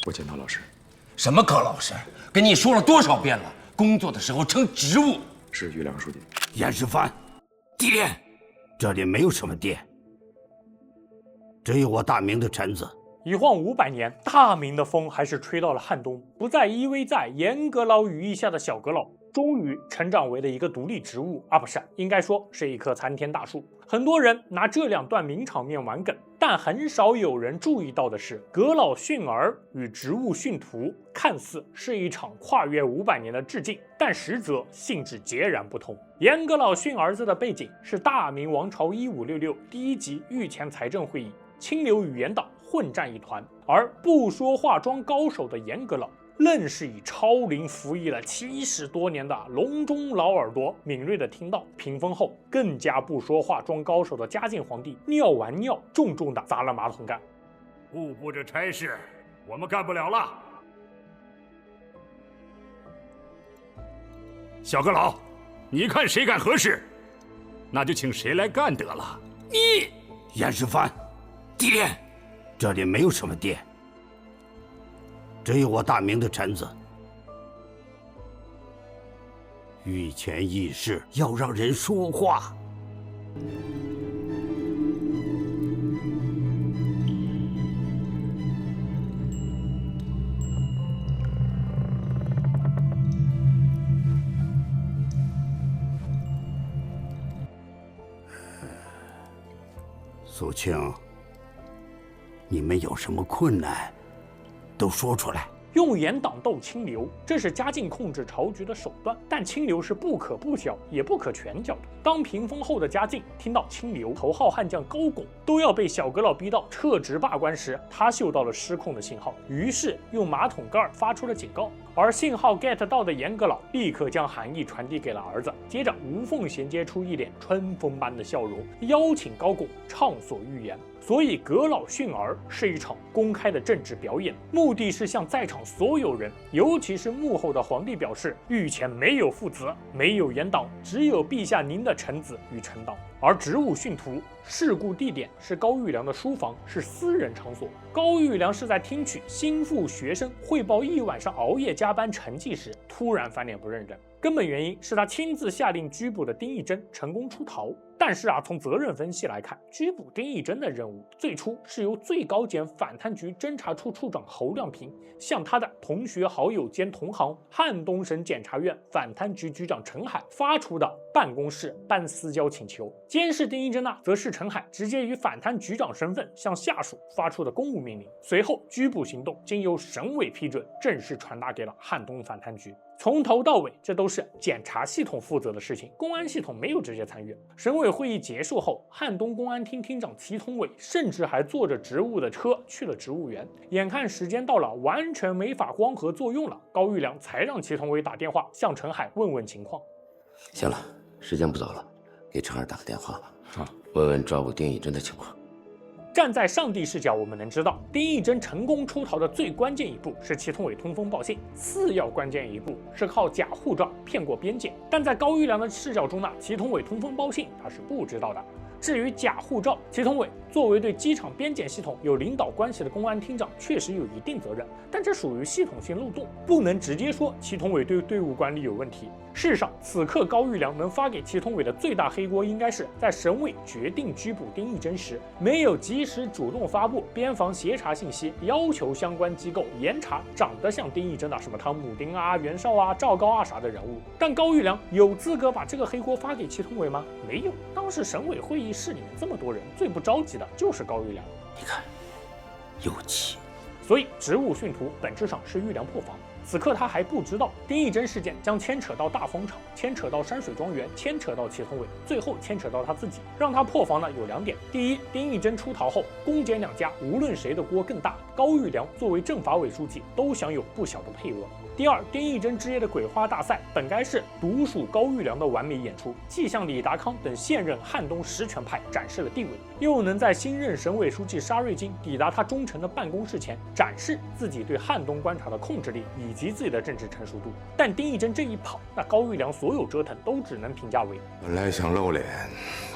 我检讨老师。什么高老师？跟你说了多少遍了，工作的时候称职务。是于良书记。严世蕃，地点，这里没有什么店，只有我大明的臣子。一晃500年，大明的风还是吹到了汉东，不再依偎在严阁老羽翼下的小阁老，终于成长为了一个独立植物啊，不是，应该说是一棵参天大树。很多人拿这2段名场面玩梗，但很少有人注意到的是，阁老训儿与植物训徒看似是一场跨越500年的致敬，但实则性质截然不同。严阁老训儿子的背景是大明王朝1566第1级御前财政会议，清流与严党混战一团，而不说化妆高手的严阁老愣是以超龄服役了70多年的隆中老耳朵敏锐地听到，屏风后更加不说化妆高手的嘉靖皇帝尿完尿重重地砸了马桶盖。户部这差事我们干不了了。小阁老，你看谁干何事，那就请谁来干得了。你严世蕃，地点，这里没有什么店，只有我大明的臣子。御前议事要让人说话。苏庆，你们有什么困难，都说出来。用严党斗清流，这是嘉靖控制朝局的手段，但清流是不可不剿，也不可全剿的。当屏风后的嘉靖听到清流头号悍将高拱都要被小阁老逼到撤职罢官时，他嗅到了失控的信号，于是用马桶盖发出了警告。而信号 get 到的严阁老立刻将含义传递给了儿子，接着无缝衔接出一脸春风般的笑容，邀请高拱畅所欲言。所以阁老训儿是一场公开的政治表演，目的是向在场所有人，尤其是幕后的皇帝表示，御前没有父子，没有严党，只有陛下您的臣子与臣党。而职务训徒事故地点是高育良的书房，是私人场所。高育良是在听取心腹学生汇报一晚上熬夜加班成绩时，突然翻脸不认人。根本原因是他亲自下令拘捕的丁义珍成功出逃。但是从责任分析来看，拘捕丁义珍的任务最初是由最高检反贪局侦查处处长侯亮平向他的同学好友兼同行汉东省检察院反贪局局长陈海发出的办公室搬私交请求。监视丁义珍则是陈海直接以反贪局长身份向下属发出的公务命令。随后拘捕行动经由省委批准，正式传达给了汉东反贪局。从头到尾，这都是检察系统负责的事情，公安系统没有直接参与。省委会议结束后，汉东公安厅厅长祁同伟甚至还坐着职务的车去了植物园。眼看时间到了，完全没法光合作用了，高育良才让祁同伟打电话向陈海问问情况。行了，时间不早了，给陈二打个电话吧，好，问问抓捕丁义珍的情况。站在上帝视角，我们能知道，丁义珍成功出逃的最关键一步是祁同伟通风报信，次要关键一步是靠假护照骗过边界。但在高育良的视角中呢，祁同伟通风报信他是不知道的。至于假护照，祁同伟作为对机场边检系统有领导关系的公安厅长，确实有一定责任，但这属于系统性漏洞，不能直接说祁同伟对队伍管理有问题。事实上，此刻高育良能发给祁同伟的最大黑锅，应该是在省委决定拘捕丁义珍时，没有及时主动发布边防协查信息，要求相关机构严查长得像丁义珍的什么汤姆丁啊、袁绍啊、赵高啊啥的人物。但高育良有资格把这个黑锅发给祁同伟吗？没有。当时省委会议室里面这么多人，最不着急的就是高育良。你看，有气。所以职务训徒本质上是育良破防。此刻他还不知道，丁义珍事件将牵扯到大风厂，牵扯到山水庄园，牵扯到祁同伟，最后牵扯到他自己。让他破防的有2点：第一，丁义珍出逃后，公检2家无论谁的锅更大，高育良作为政法委书记都享有不小的配额。第二，丁义珍之夜的鬼花大赛本该是独属高育良的完美演出，既向李达康等现任汉东实权派展示了地位，又能在新任省委书记沙瑞金抵达他忠诚的办公室前展示自己对汉东观察的控制力以及自己的政治成熟度。但丁义珍这一跑，那高育良所有折腾都只能评价为：本来想露脸，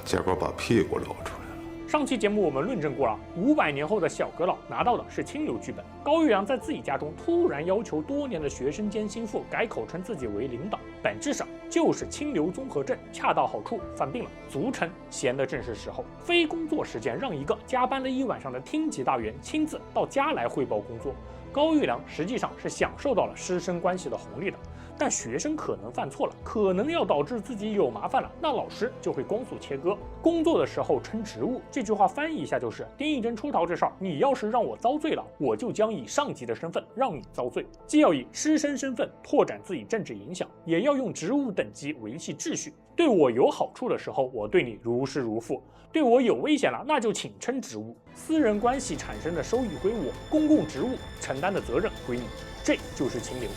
结果把屁股露出来了。上期节目我们论证过了，500年后的小阁老拿到的是清流剧本，高育良在自己家中突然要求多年的学生兼心腹改口称自己为领导，本质上就是清流综合症恰到好处犯病了，俗称闲的正是时候，非工作时间让一个加班了一晚上的厅级大员亲自到家来汇报工作。高育良实际上是享受到了师生关系的红利的，但学生可能犯错了，可能要导致自己有麻烦了，那老师就会光速切割。工作的时候称职务，这句话翻译一下就是丁义珍出逃这事儿，你要是让我遭罪了，我就将以上级的身份让你遭罪。既要以师生身份拓展自己政治影响，也要用职务等级维系秩序。对我有好处的时候，我对你如师如父；对我有危险了，那就请称职务。私人关系产生的收益归我，公共职务承担的责任归你，这就是清流。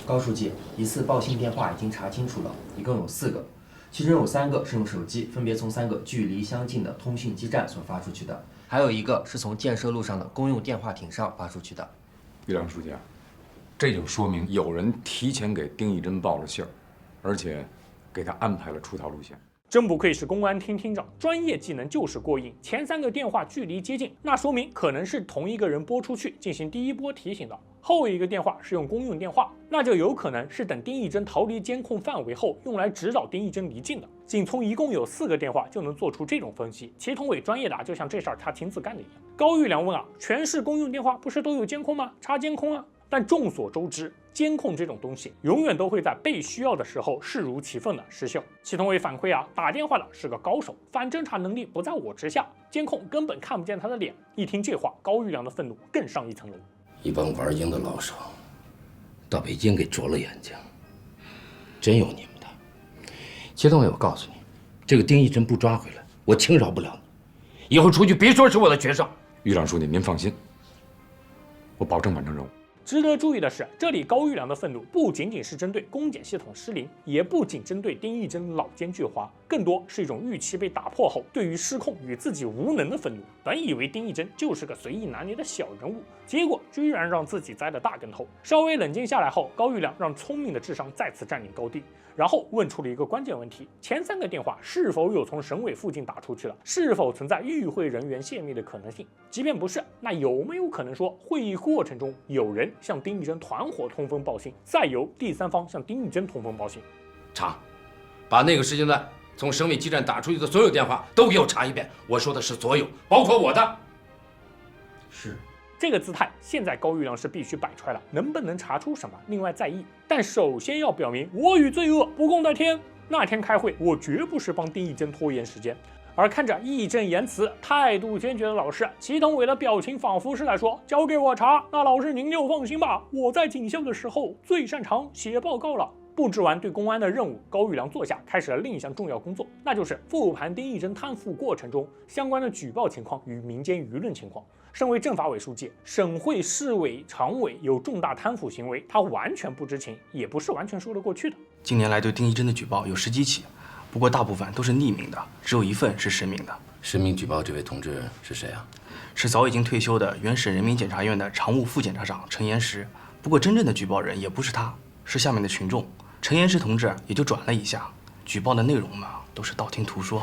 高书记，疑似报信电话已经查清楚了，一共有4个，其中有3个是用手机，分别从3个距离相近的通讯基站所发出去的，还有1个是从建设路上的公用电话亭上发出去的。于良书记啊，这就说明有人提前给丁义珍报了信儿，而且给他安排了出逃路线。真不愧是公安厅厅长，专业技能就是过硬。前3个电话距离接近，那说明可能是同一个人拨出去进行第一波提醒的。后一个电话是用公用电话，那就有可能是等丁义珍逃离监控范围后，用来指导丁义珍离境的。仅从一共有4个电话就能做出这种分析，祁同伟专业的就像这事儿他亲自干的一样。高育良问啊，全市公用电话不是都有监控吗？查监控啊！但众所周知，监控这种东西永远都会在被需要的时候视如其分的失效。祁同伟反馈啊，打电话的是个高手，反侦查能力不在我之下，监控根本看不见他的脸。一听这话，高育良的愤怒更上一层楼。一帮玩鹰的老手，到北京给啄了眼睛，真有你们的。祁同伟，我告诉你，这个丁义珍不抓回来，我轻饶不了你。以后出去别说是我的学生。于良书记，您放心，我保证完成任务。值得注意的是，这里高育良的愤怒不仅仅是针对公检系统失灵，也不仅针对丁义珍老奸巨猾，更多是一种预期被打破后对于失控与自己无能的愤怒。本以为丁义珍就是个随意拿捏的小人物，结果居然让自己栽了大跟头。稍微冷静下来后，高育良让聪明的智商再次占领高地，然后问出了一个关键问题：前3个电话是否有从省委附近打出去了？是否存在与会人员泄密的可能性？即便不是，那有没有可能说会议过程中有人向丁义珍团伙通风报信，再由第3方向丁义珍通风报信？查，把那个时间段从省委基站打出去的所有电话都给我查一遍。我说的是所有，包括我的。是。这个姿态，现在高育良是必须摆出来了，能不能查出什么，另外再议。但首先要表明，我与罪恶不共戴天。那天开会，我绝不是帮丁义珍拖延时间。而看着义正言辞、态度坚决的老师，祁同伟的表情仿佛是在说：“交给我查，那老师您就放心吧，我在警校的时候最擅长写报告了。”布置完对公安的任务，高育良坐下，开始了另一项重要工作，那就是复盘丁义珍贪腐过程中相关的举报情况与民间舆论情况。身为政法委书记，省会、市委、常委有重大贪腐行为，他完全不知情，也不是完全说得过去的。近年来对丁义珍的举报有10几起，不过大部分都是匿名的，只有1份是实名的。实名举报这位同志是谁啊？是早已经退休的原省人民检察院的常务副检察长陈岩石。不过真正的举报人也不是他，是下面的群众。陈岩石同志也就转了一下，举报的内容嘛都是道听途说，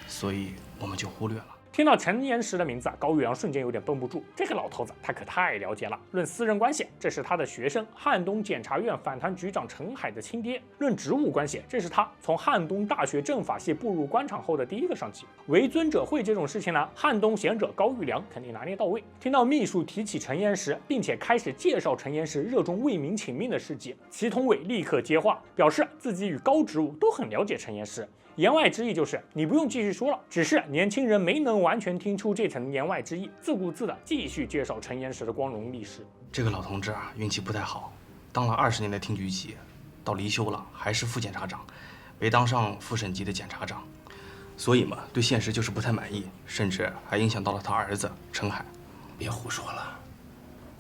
所以我们就忽略了。听到陈岩石的名字，高育良瞬间有点绷不住。这个老头子他可太了解了。论私人关系，这是他的学生汉东检察院反贪局长陈海的亲爹；论职务关系，这是他从汉东大学政法系步入官场后的第1个上级。为尊者会这种事情呢，汉东贤者高育良肯定拿捏到位。听到秘书提起陈岩石，并且开始介绍陈岩石热衷为民请命的事迹，祁同伟立刻接话，表示自己与高职务都很了解陈岩石。言外之意就是你不用继续说了，只是年轻人没能完全听出这层言外之意，自顾自的继续介绍陈岩石的光荣历史。这个老同志运气不太好，当了20年的厅局级，到离休了还是副检察长，没当上副省级的检察长，所以嘛，对现实就是不太满意，甚至还影响到了他儿子陈海。别胡说了，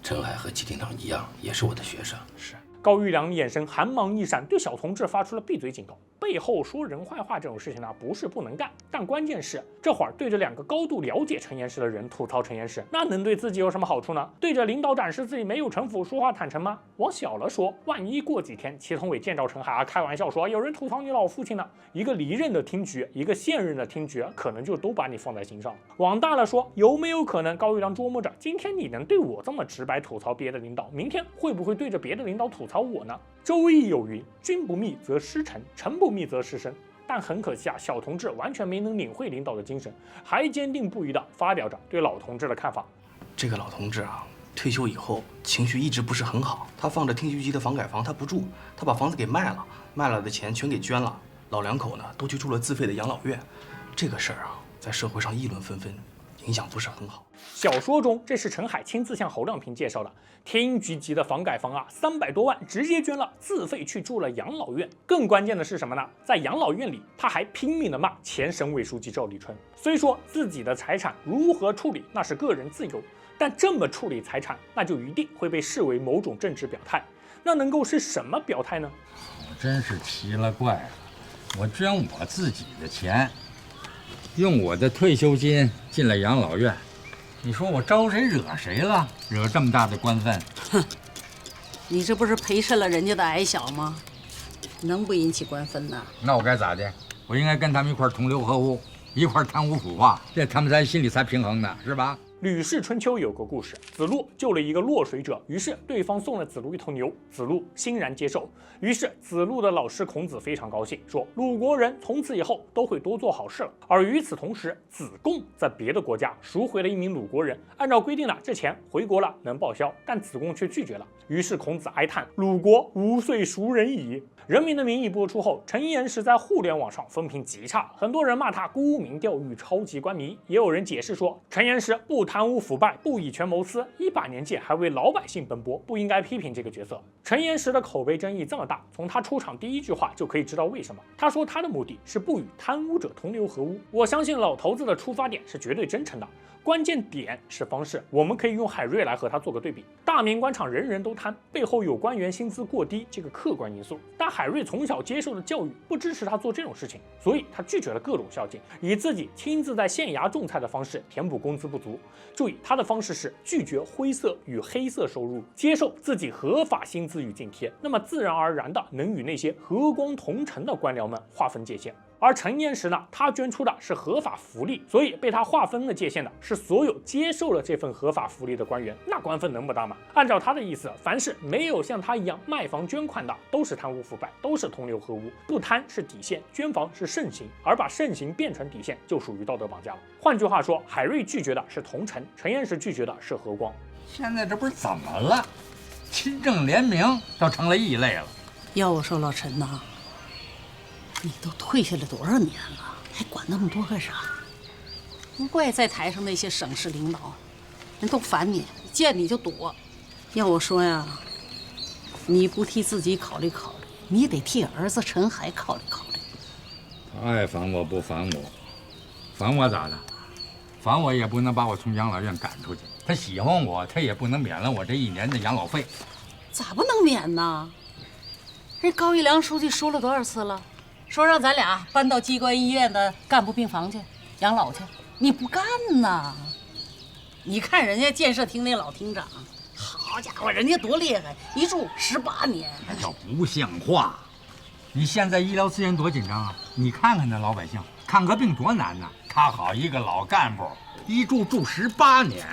陈海和祁厅长一样，也是我的学生。是。高育良眼神寒芒一闪，对小同志发出了闭嘴警告。背后说人坏话这种事情呢，不是不能干，但关键是这会儿对着2个高度了解陈岩石的人吐槽陈岩石，那能对自己有什么好处呢？对着领导展示自己没有城府，说话坦诚吗？往小了说，万一过几天祁同伟见着陈海啊，开玩笑说有人吐槽你老父亲呢，一个离任的厅局，一个现任的厅局，可能就都把你放在心上了。往大了说，有没有可能高育良琢磨着，今天你能对我这么直白吐槽别的领导，明天会不会对着别的领导吐槽我呢？周易有云，君不密则失臣，臣不密则失身。但很可惜啊，小同志完全没能领会领导的精神，还坚定不移地发表着对老同志的看法。这个老同志啊，退休以后情绪一直不是很好。他放着厅局级的房改房，他不住，他把房子给卖了，卖了的钱全给捐了。老2口呢，都去住了自费的养老院。这个事儿啊，在社会上议论纷纷，影响不是很好。小说中，这是陈海亲自向侯亮平介绍的，厅局级的房改房啊，300多万直接捐了，自费去住了养老院。更关键的是什么呢？在养老院里，他还拼命的骂前省委书记赵立春。虽说自己的财产如何处理那是个人自由，但这么处理财产，那就一定会被视为某种政治表态。那能够是什么表态呢？我真是奇了怪了，我捐我自己的钱，用我的退休金进了养老院，你说我招谁惹谁了？惹这么大的官分？哼，你这不是陪衬了人家的矮小吗？能不引起官分呢？那我该咋的？我应该跟他们一块同流合污，一块贪污腐化，这他们在心里才平衡呢，是吧？吕氏春秋有个故事，子路救了一个落水者，于是对方送了子路一头牛，子路欣然接受。于是子路的老师孔子非常高兴，说鲁国人从此以后都会多做好事了。而与此同时，子贡在别的国家赎回了一名鲁国人，按照规定呢，这钱回国了能报销，但子贡却拒绝了。于是孔子哀叹：鲁国无遂赎人矣。人民的名义播出后，陈岩石在互联网上风评极差，很多人骂他沽名钓誉、超级官迷，也有人解释说陈岩石不贪污腐败、不以权谋私，一把年纪还为老百姓奔波，不应该批评这个角色。陈岩石的口碑争议这么大，从他出场第一句话就可以知道为什么。他说他的目的是不与贪污者同流合污。我相信老头子的出发点是绝对真诚的，关键点是方式。我们可以用海瑞来和他做个对比。大明官场人人都贪，背后有官员薪资过低这个客观因素，但海瑞从小接受的教育不支持他做这种事情，所以他拒绝了各种孝敬，以自己亲自在县衙种菜的方式填补工资不足。注意，他的方式是拒绝灰色与黑色收入，接受自己合法薪资与津贴，那么自然而然的能与那些和光同尘的官僚们划分界限。而陈岩石呢，他捐出的是合法福利，所以被他划分了界限的是所有接受了这份合法福利的官员，那官分能不大吗？按照他的意思，凡是没有像他一样卖房捐款的，都是贪污腐败，都是同流合污。不贪是底线，捐房是盛行，而把盛行变成底线，就属于道德绑架了。换句话说，海瑞拒绝的是同尘，陈岩石拒绝的是和光。现在这不是怎么了？亲政联名倒成了异类了。要我说，老陈呐，你都退下来多少年了，还管那么多干啥？不怪在台上那些省市领导，人都烦你，见你就躲。要我说呀，你不替自己考虑考虑，你得替儿子陈海考虑考虑。他爱烦我不烦我，烦我咋的？烦我也不能把我从养老院赶出去。他喜欢我，他也不能免了我这1年的养老费。咋不能免呢？人高育良书记说了多少次了？说让咱俩搬到机关医院的干部病房去养老去，你不干呐？你看人家建设厅那老厅长，好家伙，人家多厉害，一住18年。那叫不像话！你现在医疗资源多紧张啊！你看看那老百姓，看个病多难呐！他好一个老干部，一住18年，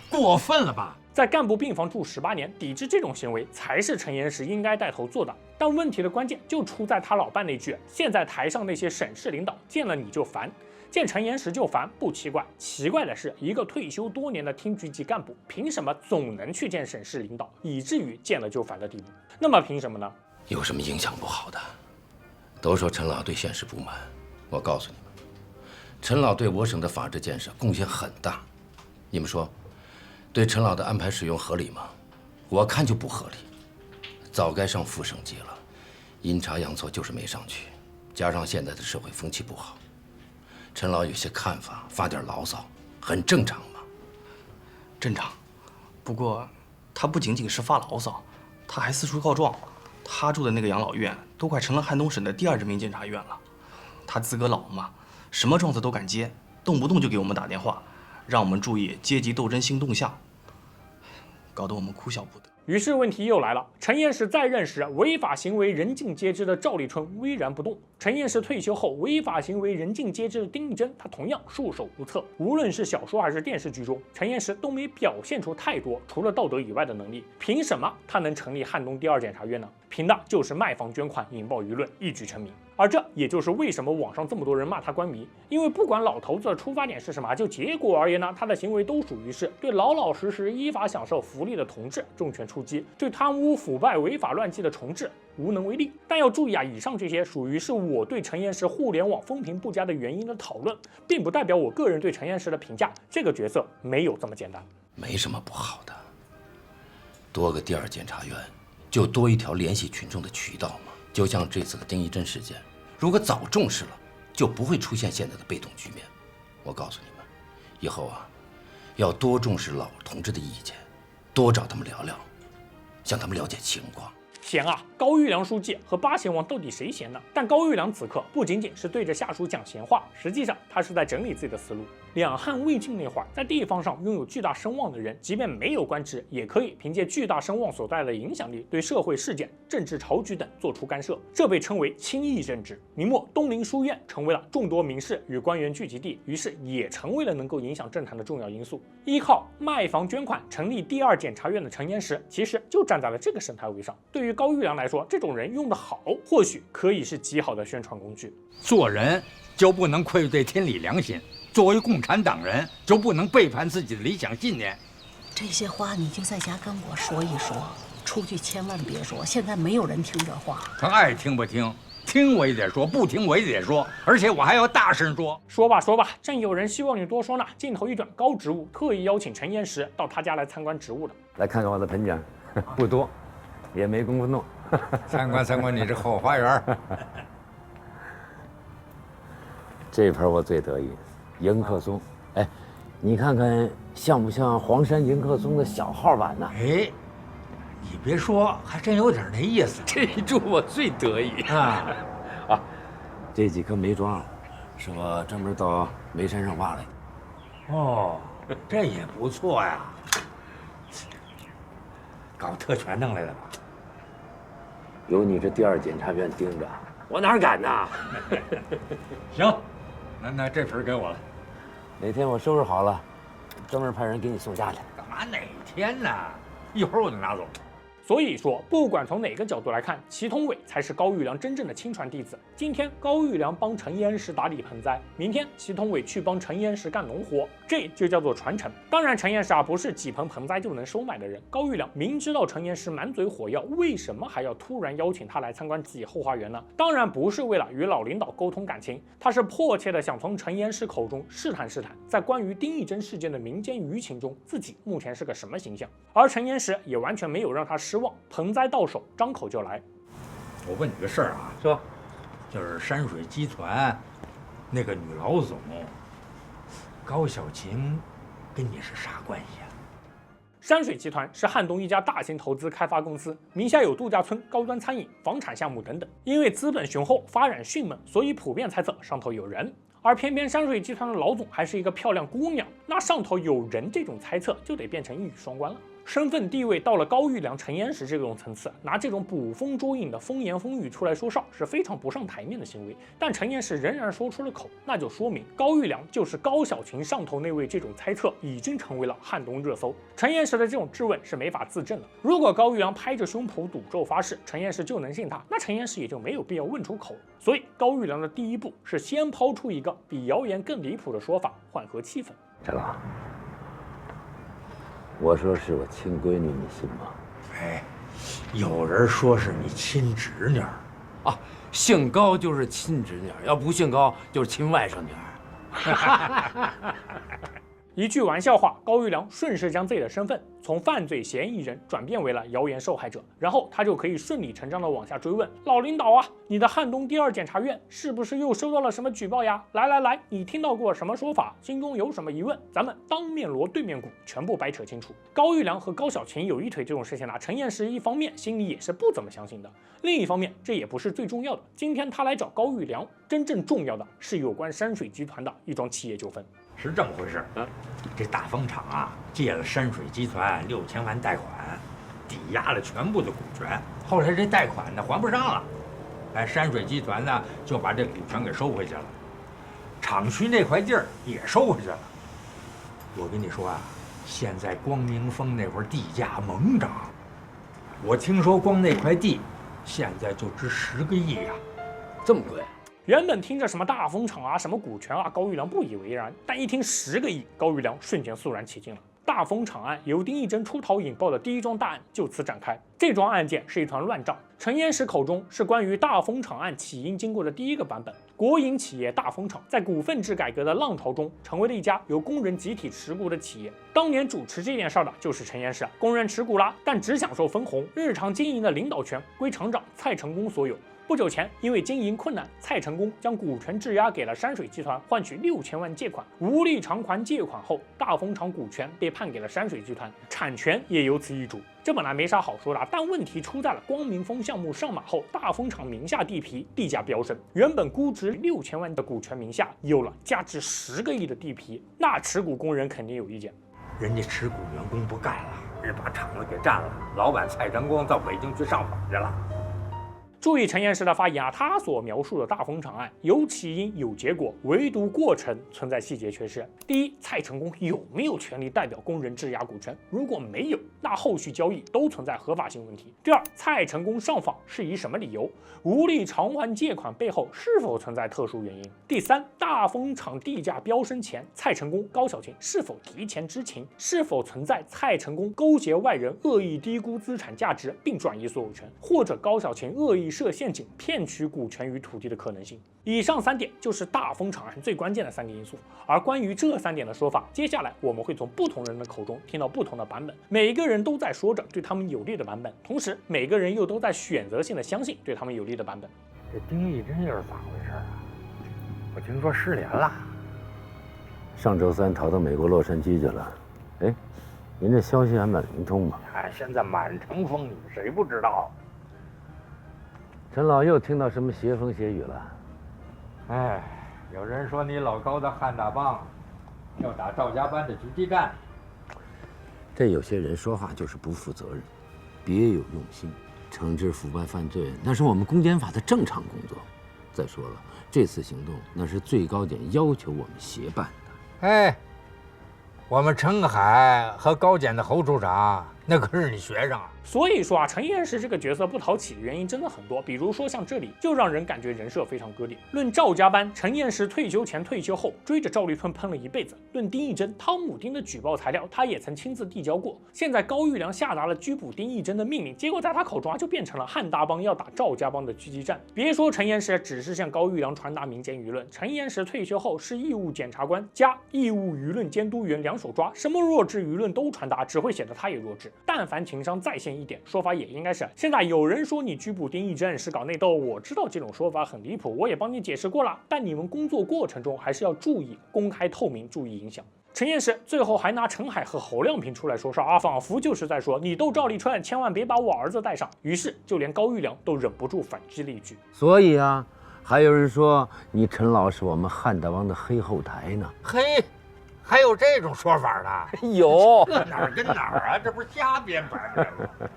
过分了吧？在干部病房住18年，抵制这种行为才是陈岩石应该带头做的。但问题的关键就出在他老伴那句：现在台上那些省市领导见了你就烦，见陈岩石就烦，不奇怪。奇怪的是，一个退休多年的厅局级干部，凭什么总能去见省市领导，以至于见了就烦的地步？那么凭什么呢？有什么影响不好的？都说陈老对现实不满，我告诉你们，陈老对我省的法治建设贡献很大。你们说，对陈老的安排使用合理吗？我看就不合理。早该上副省级了，阴差阳错就是没上去，加上现在的社会风气不好，陈老有些看法，发点牢骚，很正常嘛。正常，不过他不仅仅是发牢骚，他还四处告状。他住的那个养老院都快成了汉东省的第2人民检察院了。他资格老嘛，什么状子都敢接，动不动就给我们打电话，让我们注意阶级斗争新动向，搞得我们哭笑不得。于是问题又来了，陈岩石在任时违法行为人尽皆知的赵立春巍然不动，陈岩石退休后违法行为人尽皆知的丁义珍，他同样束手无策。无论是小说还是电视剧中，陈岩石都没表现出太多除了道德以外的能力。凭什么他能成立汉东第2检察院呢？凭的就是卖房捐款，引爆舆论，一举成名。而这也就是为什么网上这么多人骂他官迷，因为不管老头子的出发点是什么，就结果而言呢，他的行为都属于是对老老实实依法享受福利的同志重拳出击，对贪污腐败违法乱纪的重治无能为力。但要注意啊，以上这些属于是我对陈岩石互联网风评不佳的原因的讨论，并不代表我个人对陈岩石的评价。这个角色没有这么简单，没什么不好的，多个第2检察院，就多一条联系群众的渠道嘛。就像这次的丁义珍事件，如果早重视了，就不会出现现在的被动局面。我告诉你们，以后啊，要多重视老同志的意见，多找他们聊聊，向他们了解情况。闲啊，高育良书记和八贤王到底谁闲呢？但高育良此刻不仅仅是对着下属讲闲话，实际上他是在整理自己的思路。两汉魏晋那会儿，在地方上拥有巨大声望的人，即便没有官职，也可以凭借巨大声望所带来的影响力，对社会事件、政治朝局等做出干涉，这被称为亲议政治。明末东林书院成为了众多名士与官员聚集地，于是也成为了能够影响政坛的重要因素。依靠卖房捐款成立第2检察院的陈岩石，其实就站在了这个生态位上。对于高育良来说，这种人用得好，或许可以是极好的宣传工具。做人就不能愧对天理良心，作为共产党人就不能背叛自己的理想信念。这些话你就在家跟我说一说，出去千万别说，现在没有人听这话。他爱听不听，听我也得说，不听我也得说，而且我还要大声说。说吧说吧，正有人希望你多说呢。镜头一转，高职务特意邀请陈岩石到他家来参观职务的。来看看我的盆景，不多，也没工夫弄。参观参观你这后花园。这盆我最得意，迎客松。哎，你看看像不像黄山迎客松的小号版呢？哎，你别说，还真有点那意思。这一株我最得意啊！啊，这几棵梅庄，是我专门到梅山上挖来的。哦，这也不错呀。搞特权弄来的吧？有你这第2检察院盯着，我哪敢呐？行，那这盆给我了。哪天我收拾好了，专门派人给你送家去。干嘛哪天呢？一会儿我就拿走。所以说，不管从哪个角度来看，祁同伟才是高育良真正的亲传弟子。今天高育良帮陈岩石打理盆栽，明天祁同伟去帮陈岩石干农活，这就叫做传承。当然，陈岩石不是几盆盆栽就能收买的人。高育良明知道陈岩石满嘴火药，为什么还要突然邀请他来参观自己后花园呢？当然不是为了与老领导沟通感情，他是迫切的想从陈岩石口中试探试探，在关于丁义珍事件的民间舆情中，自己目前是个什么形象。而陈岩石也完全没有让他失望，盆栽到手，张口就来。我问你个事儿啊，说，就是山水集团那个女老总高小琴，跟你是啥关系啊？山水集团是汉东一家大型投资开发公司，名下有度假村、高端餐饮、房产项目等等。因为资本雄厚、发展迅猛，所以普遍猜测上头有人。而偏偏山水集团的老总还是一个漂亮姑娘，那上头有人这种猜测就得变成一语双关了。身份地位到了高育良、陈岩石这种层次，拿这种捕风捉影的风言风语出来说哨是非常不上台面的行为。但陈岩石仍然说出了口，那就说明高育良就是高小琴上头那位，这种猜测已经成为了汉东热搜。陈岩石的这种质问是没法自证的。如果高育良拍着胸脯赌咒发誓陈岩石就能信他，那陈岩石也就没有必要问出口。所以高育良的第一步是先抛出一个比谣言更离谱的说法，缓和气氛。陈老，我说是我亲闺女，你信吗？哎，有人说是你亲侄女儿啊，姓高就是亲侄女儿，要不姓高就是亲外甥女儿。一句玩笑话，高育良顺势将自己的身份从犯罪嫌疑人转变为了谣言受害者，然后他就可以顺理成章的往下追问：老领导啊，你的汉东第2检察院是不是又收到了什么举报呀？来，你听到过什么说法？心中有什么疑问？咱们当面锣对面鼓，全部掰扯清楚。高育良和高小琴有一腿这种事情呢，陈彦实一方面心里也是不怎么相信的，另一方面这也不是最重要的。今天他来找高育良，真正重要的是有关山水集团的一桩企业纠纷。是这么回事啊，这大风厂啊借了山水集团6000万贷款，抵押了全部的股权。后来这贷款呢还不上了，山水集团呢就把这股权给收回去了，厂区那块地儿也收回去了。我跟你说啊，现在光明峰那块地价猛涨，我听说光那块地现在就值10个亿呀，这么贵？原本听着什么大风厂啊、什么股权啊，高育良不以为然，但一听10个亿，高育良瞬间肃然起敬了。大风厂案由丁义珍出逃引爆的第1桩大案就此展开。这桩案件是一团乱账，陈彦实口中是关于大风厂案起因经过的第1个版本。国营企业大风厂在股份制改革的浪潮中，成为了一家由工人集体持股的企业。当年主持这件事的就是陈彦实，工人持股啦，但只享受分红，日常经营的领导权归厂长蔡成功所有。不久前，因为经营困难，蔡成功将股权质押给了山水集团，换取6000万借款。无力偿还借款后，大风厂股权被判给了山水集团，产权也由此易主。这本来没啥好说的，但问题出在了光明峰项目上马后，大风厂名下地皮地价飙升，原本估值6000万的股权名下有了价值10个亿的地皮，那持股工人肯定有意见。人家持股员工不干了，人把厂子给占了，老板蔡成功到北京去上访去了。注意陈彦实的发言啊，他所描述的大风厂案有起因有结果，唯独过程存在细节缺失。第一，蔡成功有没有权利代表工人质押股权？如果没有，那后续交易都存在合法性问题。第二，蔡成功上访是以什么理由？无力偿还借款背后是否存在特殊原因？第三，大风厂地价飙升前，蔡成功、高小琴是否提前知情？是否存在蔡成功勾结外人恶意低估资产价值并转移所有权，或者高小琴恶意设陷阱骗取股权与土地的可能性？以上3点就是大风厂案最关键的3个因素。而关于这3点的说法，接下来我们会从不同人的口中听到不同的版本，每一个人都在说着对他们有利的版本，同时每个人又都在选择性的相信对他们有利的版本。这丁义珍又是咋回事啊？我听说失联了，上周3逃到美国洛杉矶去了。哎，您这消息还蛮灵通嘛？现在满城风雨，谁不知道？陈老又听到什么邪风邪雨了？哎，有人说你老高的汉大帮要打赵家班的狙击战。这有些人说话就是不负责任，别有用心。惩治腐败犯罪那是我们公检法的正常工作。再说了，这次行动那是最高检要求我们协办的。哎，我们陈海和高检的侯处长那可是你学生啊。所以说啊，陈彦实这个角色不讨喜的原因真的很多，比如说像这里就让人感觉人设非常割裂。论赵家班，陈彦实退休前退休后追着赵立春喷了一辈子；论丁义珍，汤姆丁的举报材料他也曾亲自递交过。现在高育良下达了拘捕丁义珍的命令，结果在他口中就变成了汉大帮要打赵家帮的狙击战。别说陈彦实只是向高育良传达民间舆论，陈彦实退休后是义务检察官加义务舆论监督员两手抓，什么弱智舆论都传达，只会显得他也弱智。但凡情商在线一点，说法也应该是：现在有人说你拘捕丁义珍是搞内斗，我知道这种说法很离谱，我也帮你解释过了，但你们工作过程中还是要注意公开透明，注意影响。陈彦实最后还拿陈海和侯亮平出来说事啊，仿佛就是在说你斗赵立春，千万别把我儿子带上。于是就连高育良都忍不住反击了一句：所以啊，还有人说你陈老是我们汉大帮的黑后台呢。嘿，还有这种说法呢？有，这哪儿跟哪儿啊？这不是瞎编白编吗？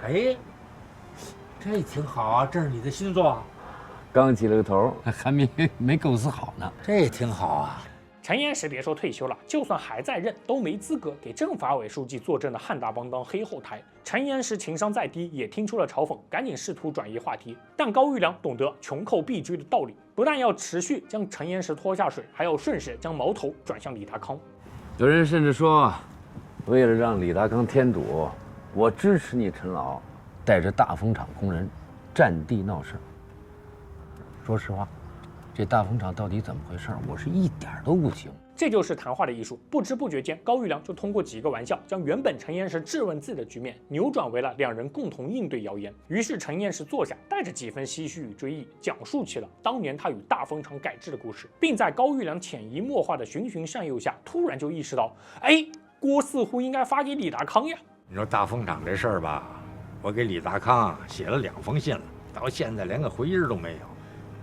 哎，这挺好啊，这是你的新作，刚起了个头，还没构思好呢。这挺好啊。陈彦实别说退休了，就算还在任，都没资格给政法委书记坐镇的汉大帮当黑后台。陈彦实情商再低，也听出了嘲讽，赶紧试图转移话题。但高育良懂得穷寇必追的道理，不但要持续将陈彦实拖下水，还要顺势将矛头转向李达康。有人甚至说，为了让李达康添堵，我支持你陈老带着大风厂工人占地闹事。说实话，这大风厂到底怎么回事，我是一点都不清。这就是谈话的艺术。不知不觉间，高育良就通过几个玩笑，将原本陈岩石质问自己的局面扭转为了两人共同应对谣言。于是陈岩石坐下，带着几分唏嘘与追忆，讲述起了当年他与大风厂改制的故事，并在高育良潜移默化的循循善诱下，突然就意识到，哎，锅似乎应该发给李达康呀。你说大风厂这事儿吧，我给李达康写了2封信了，到现在连个回音都没有。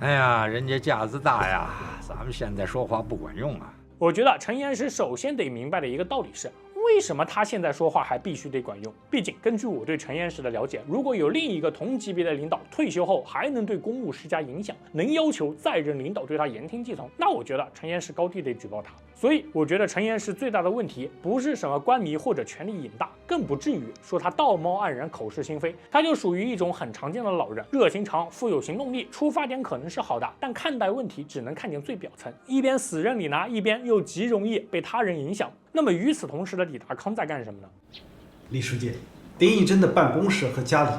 哎呀，人家架子大呀，咱们现在说话不管用啊。我觉得陈岩石首先得明白的一个道理是，为什么他现在说话还必须得管用？毕竟根据我对陈岩石的了解，如果有另一个同级别的领导退休后还能对公务施加影响，能要求在任领导对他言听计从，那我觉得陈岩石高低得举报他。所以我觉得陈岩石最大的问题不是什么官迷或者权力瘾大，更不至于说他道貌岸然口是心非，他就属于一种很常见的老人，热心肠，富有行动力，出发点可能是好的，但看待问题只能看见最表层，一边死任里拿，一边又极容易被他人影响。那么与此同时的李达康在干什么呢？李书记，丁义珍的办公室和家里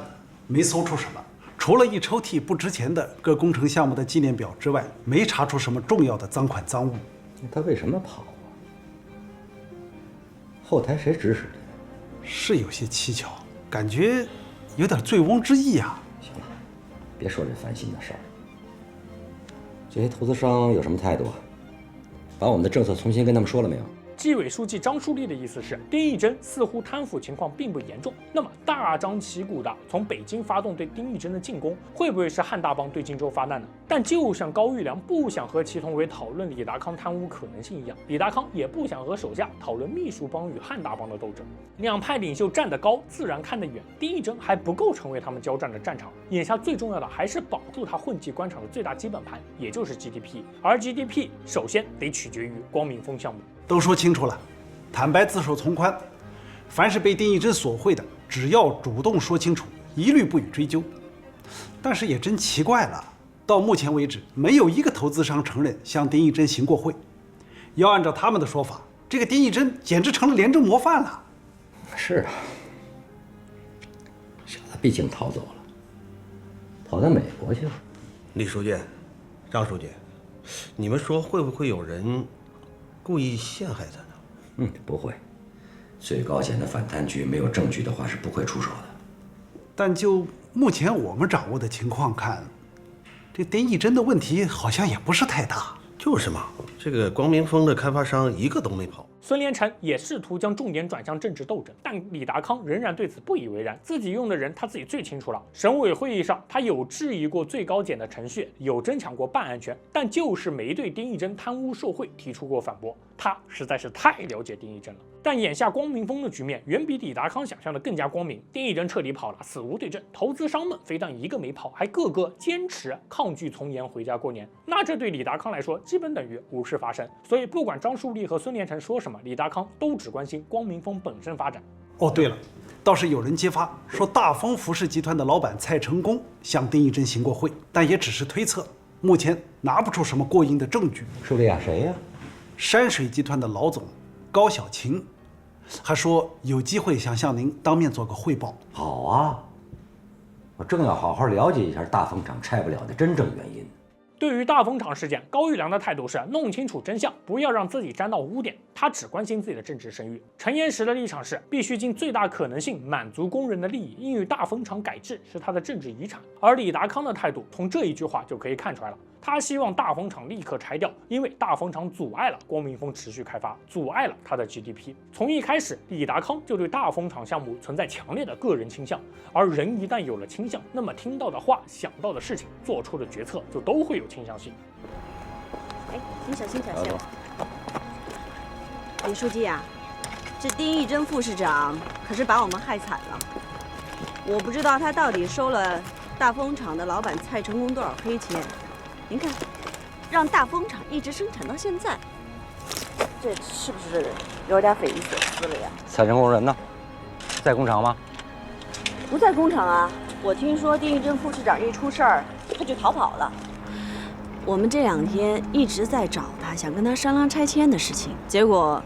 没搜出什么，除了一抽屉不值钱的各工程项目的纪念表之外，没查出什么重要的赃款赃物。他为什么跑啊？后台谁指使的？是有些蹊跷，感觉有点醉翁之意啊。行了，别说这烦心的事儿。这些投资商有什么态度啊？把我们的政策重新跟他们说了没有？纪委书记张树立的意思是，丁义珍似乎贪腐情况并不严重，那么大张旗鼓的从北京发动对丁义珍的进攻，会不会是汉大帮对荆州发难呢？但就像高育良不想和祁同伟讨论李达康贪污可能性一样，李达康也不想和手下讨论秘书帮与汉大帮的斗争。两派领袖站得高，自然看得远，丁义珍还不够成为他们交战的战场。眼下最重要的还是保住他混迹官场的最大基本盘，也就是 GDP， 而 GDP 首先得取决于光明峰项目。都说清楚了，坦白自首从宽，凡是被丁义珍索贿的，只要主动说清楚，一律不予追究。但是也真奇怪了，到目前为止，没有一个投资商承认向丁义珍行过贿。要按照他们的说法，这个丁义珍简直成了廉政模范了。是啊，小子毕竟逃走了，跑到美国去了。李书记、张书记，你们说会不会有人故意陷害他呢？不会，最高检的反贪局没有证据的话是不会出手的。但就目前我们掌握的情况看，这丁义珍的问题好像也不是太大。就是嘛，这个光明峰的开发商一个都没跑。孙连成也试图将重点转向政治斗争，但李达康仍然对此不以为然。自己用的人他自己最清楚了。省委会议上，他有质疑过最高检的程序，有争抢过办案权，但就是没对丁义珍贪污受贿提出过反驳。他实在是太了解丁义珍了。但眼下光明峰的局面远比李达康想象的更加光明。丁义珍彻底跑了，死无对证。投资商们非但一个没跑，还个个坚持抗拒从严回家过年。那这对李达康来说，基本等于无事发生。所以不管张树立和孙连成说什么，李达康都只关心光明峰本身发展。哦，对了，倒是有人揭发说大丰服饰集团的老板蔡成功向丁义珍行过贿，但也只是推测，目前拿不出什么过硬的证据。树立啊，谁呀？山水集团的老总高小琴，还说有机会想向您当面做个汇报。好啊，我正要好好了解一下大风厂拆不了的真正原因。对于大风厂事件，高育良的态度是弄清楚真相，不要让自己沾到污点。他只关心自己的政治声誉。陈岩石的立场是必须尽最大可能性满足工人的利益，因为大风厂改制是他的政治遗产。而李达康的态度从这一句话就可以看出来了，他希望大风厂立刻拆掉，因为大风厂阻碍了光明峰持续开发，阻碍了他的 GDP。从一开始，李达康就对大风厂项目存在强烈的个人倾向，而人一旦有了倾向，那么听到的话、想到的事情、做出的决策就都会有倾向性。哎，你小心小心。李书记啊，这丁义珍副市长可是把我们害惨了。我不知道他到底收了大风厂的老板蔡成功多少黑钱。您看，让大风厂一直生产到现在，这是不是有点匪夷所思了呀？蔡成功人呢？在工厂吗？不在工厂啊，我听说丁义珍副市长一出事儿，他就逃跑了。我们这2天一直在找他，想跟他商量拆迁的事情，结果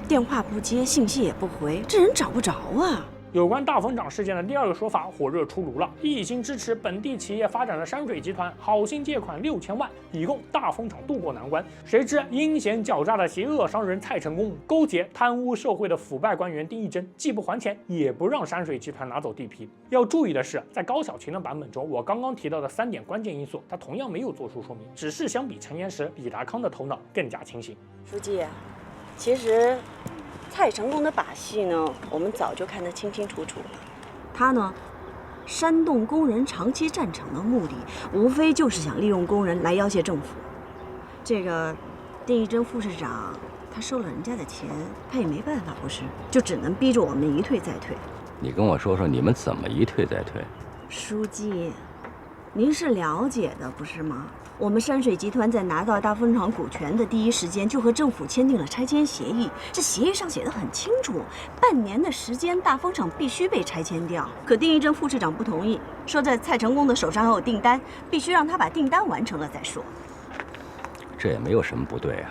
电话不接，信息也不回，这人找不着啊。有关大风厂事件的第二个说法火热出炉了，一心支持本地企业发展的山水集团好心借款6000万，以供大风厂渡过难关。谁知阴险狡诈的邪恶商人蔡成功勾结贪污受贿的腐败官员丁义珍，既不还钱，也不让山水集团拿走地皮。要注意的是，在高小琴的版本中，我刚刚提到的3点关键因素，他同样没有做出说明，只是相比陈岩石、李达康的头脑更加清醒。书记，其实蔡成功的把戏呢，我们早就看得清清楚楚了。他呢，煽动工人长期占场的目的，无非就是想利用工人来要挟政府。这个丁义珍副市长，他收了人家的钱，他也没办法，不是？就只能逼着我们一退再退。你跟我说说你们怎么一退再退？书记，您是了解的，不是吗？我们山水集团在拿到大风厂股权的第一时间，就和政府签订了拆迁协议。这协议上写得很清楚，半年的时间，大风厂必须被拆迁掉。可丁义珍副市长不同意，说在蔡成功的手上还有订单，必须让他把订单完成了再说。这也没有什么不对啊。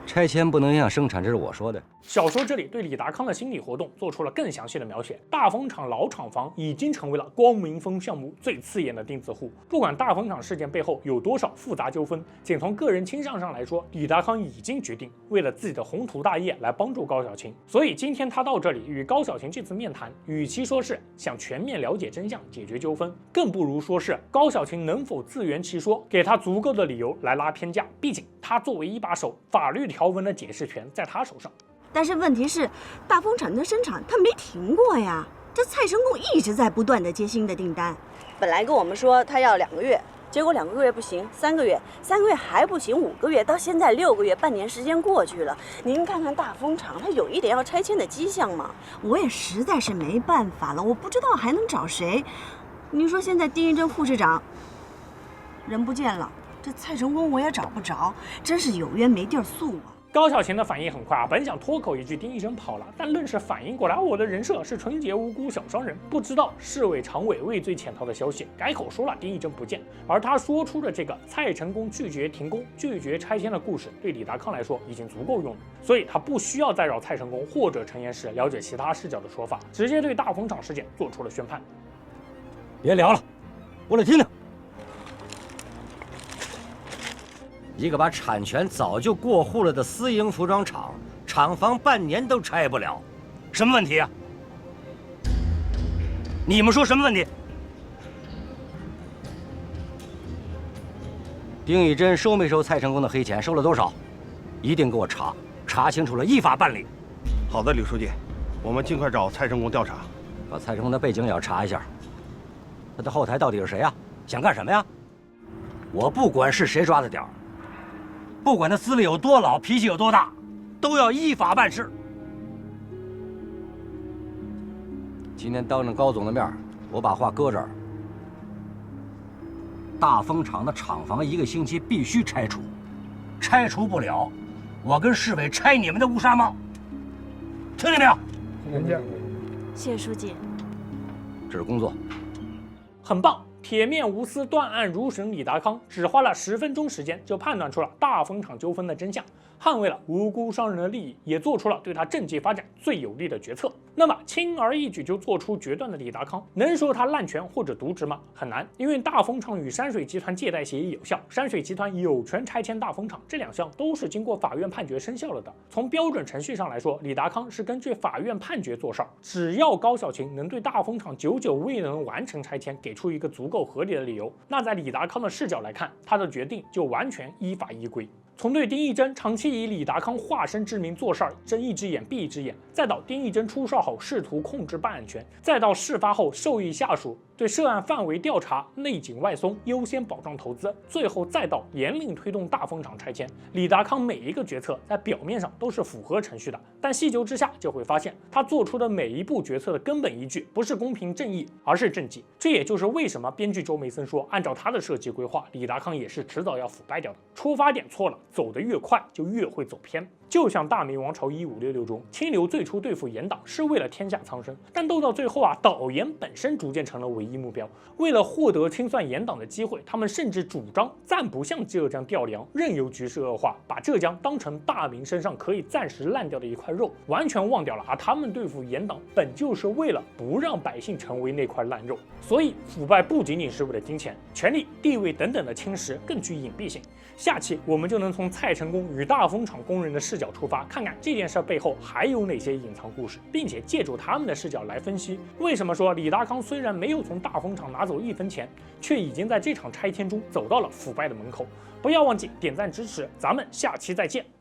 拆迁不能影响生产，这是我说的。小说这里对李达康的心理活动做出了更详细的描写。大风厂老厂房已经成为了光明峰项目最刺眼的钉子户。不管大风厂事件背后有多少复杂纠纷，仅从个人倾向上来说，李达康已经决定为了自己的宏图大业来帮助高小琴。所以今天他到这里与高小琴这次面谈，与其说是想全面了解真相、解决纠纷，更不如说是高小琴能否自圆其说，给他足够的理由来拉偏架。毕竟他作为一把手，法律条文的解释权在他手上。但是问题是，大风厂的生产它没停过呀。这蔡成功一直在不断的接新的订单，本来跟我们说他要2个月，结果2个月不行，3个月，3个月还不行，5个月，到现在6个月，半年时间过去了。您看看大风厂，它有一点要拆迁的迹象吗？我也实在是没办法了，我不知道还能找谁。您说现在丁义珍副市长人不见了，这蔡成功我也找不着，真是有冤没地儿诉啊。高小琴的反应很快啊，本想脱口一句丁义珍跑了，但愣是反应过来，我的人设是纯洁无辜小商人，不知道市委常委畏罪潜逃的消息，改口说了丁义珍不见。而他说出的这个蔡成功拒绝停工、拒绝拆迁的故事，对李达康来说已经足够用了，所以他不需要再绕蔡成功或者陈岩石了解其他视角的说法，直接对大风厂事件做出了宣判。别聊了，过来听听。一个把产权早就过户了的私营服装厂，厂房半年都拆不了，什么问题啊？你们说什么问题？丁义珍收没收蔡成功的黑钱？收了多少？一定给我查，查清楚了，依法办理。好的，李书记，我们尽快找蔡成功调查，把蔡成功的背景也要查一下。他的后台到底是谁呀？想干什么呀？我不管是谁抓的点儿。不管他资历有多老，脾气有多大，都要依法办事。今天当着高总的面，我把话搁这儿。大风厂的厂房1个星期必须拆除，拆除不了，我跟市委拆你们的乌纱帽。听见没有？听见。谢谢书记。这是工作。很棒。铁面无私、断案如神李达康只花了10分钟时间就判断出了大风厂纠纷的真相，捍卫了无辜商人的利益，也做出了对他政绩发展最有利的决策。那么轻而易举就做出决断的李达康，能说他滥权或者渎职吗？很难，因为大风厂与山水集团借贷协议有效，山水集团有权拆迁大风厂，这2项都是经过法院判决生效了的。从标准程序上来说，李达康是根据法院判决做事儿。只要高小琴能对大风厂久久未能完成拆迁给出一个足够合理的理由，那在李达康的视角来看，他的决定就完全依法依规。从对丁义珍长期以李达康化身之名做事儿，睁一只眼闭一只眼，再到丁义珍出事后试图控制办案权，再到事发后授意下属对涉案范围调查、内紧外松、优先保障投资，最后再到严令推动大风厂拆迁，李达康每一个决策在表面上都是符合程序的，但细究之下就会发现，他做出的每一步决策的根本依据不是公平正义，而是政绩。这也就是为什么编剧周梅森说，按照他的设计规划，李达康也是迟早要腐败掉的。出发点错了，走得越快就越会走偏。就像大明王朝1566中，清流最初对付严党是为了天下苍生，但斗到最后啊，倒严本身逐渐成了唯一目标。为了获得清算严党的机会，他们甚至主张暂不向浙江调粮，任由局势恶化，把浙江当成大明身上可以暂时烂掉的一块肉，完全忘掉了他们对付严党本就是为了不让百姓成为那块烂肉。所以腐败不仅仅是为了金钱、权力、地位等等的侵蚀，更具隐蔽性。下期我们就能从蔡成功与大风厂工人的视角出发，看看这件事背后还有哪些隐藏故事，并且借助他们的视角来分析为什么说李达康虽然没有从大风厂拿走1分钱，却已经在这场拆迁中走到了腐败的门口。不要忘记点赞支持，咱们下期再见。